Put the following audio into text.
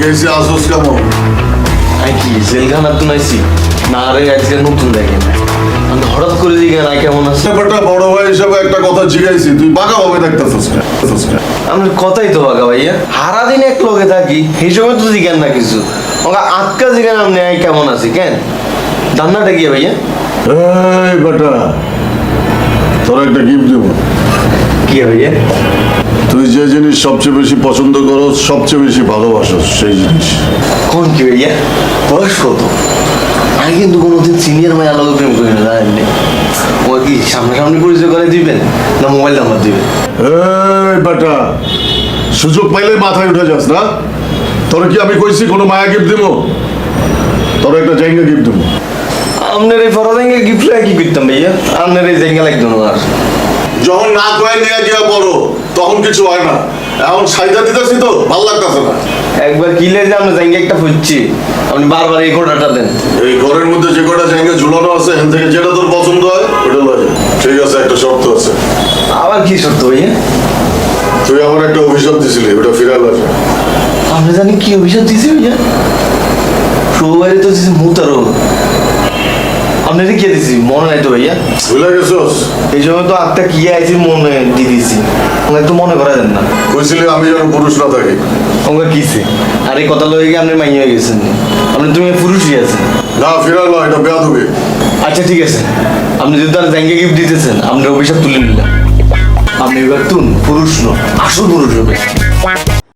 জিজ্ঞাসা আসোস কেমন? কি জেলখানা তো নাইছি না রে, আজকে নতুন দেখেন আমি হঠাৎ করে জিজ্ঞাসা না কেমন আছে। ব্যাপারটা বড় ভাই হিসাবে একটা কথা জিজ্ঞাসি, তুই বাঁকা ভাবে দেখতেছিস কেন? আমার কথাই তো বাঁকা ভাইয়া, সারাদিন এক লগে থাকি সেই সময় তো জিজ্ঞান না কিছু, ওকে আটকা জিজ্ঞান আপনি কেমন আছি কেন ধান্নাটা কি ভাইয়া? এই বেটা, তোর একটা গিফট দেবো। কি ভাইয়া? তুই যে জিনিস সবচেয়ে বেশি পছন্দ করো, সবচেয়ে বেশি ভালোবাসোস, সেই জিনিস। কোন কি ভাইয়া? বয়স কত? আমি কিন্তু কোনোদিন সিনিয়র মায়ের লগে প্রেম করি না জানেন। ও কি সামনাসামনি পরিচয় করে দিবেন না মোবাইল নাম্বার দিবেন? এই বেটা, সুযোগ পাইলে মাথায় উঠে যাস না। তোর কি আমি কইছি কোনো মায়া গিফট দিব? তোর একটা জায়গা গিফট দেবো। আপনার এই ফরাদাঙ্গে গিফট কি করতাম ভাইয়া? আপনার এই জায়গা লাগতো না আর। যখন না কয়ে নিয়ে গিয়া বড়, তখন কিছু হয় না। এখন সাইদা দিতেছি তো ভাল লাগতেছে না। একবার কিলে যে আমরা জায়গা একটা খুঁজছি, আপনি বারবার এই ঘোড়াটা দেন। এই ঘরের মধ্যে যে কটা জায়গা ঝুলানো আছে, এখান থেকে যেটা তোর পছন্দ হয় ওটা লয়ে যা। ঠিক আছে, একটা শর্ত আছে। আবার কি শর্ত ভাইয়া? তুই আমার একটা অভিশাপ দিছিলি, ওটা ফিরে লয়ে যা। আপনি জানি কি অভিশাপ দিয়েছে ভাইয়া? সবাই তো দিয়েছে মুতারো। আপনার কে দিছি মনে নাই তো ভাইয়া? ভুলে গেছস? এই সময় তো আটটা কি আইছি মনে দিয়ে দিছি, ওনাকে তো মনে করা দেন না। কইছিলি আমি যেন পুরুষ না থাকি। ওকে কিসে আর এই কথা লয়ে গিয়ে আপনি মাইয়া হয়ে গেছেন, আপনি তুমি পুরুষই আছেন। না, ফিরে লয়, এটা বেয়াদবি। আচ্ছা ঠিক আছে, আপনি যদি তার জাঙ্গে গিফট দিতেছেন আপনার অভিশাপ তুলে নিলাম। আপনি এবার তুন পুরুষ ন, আসল পুরুষ হবে।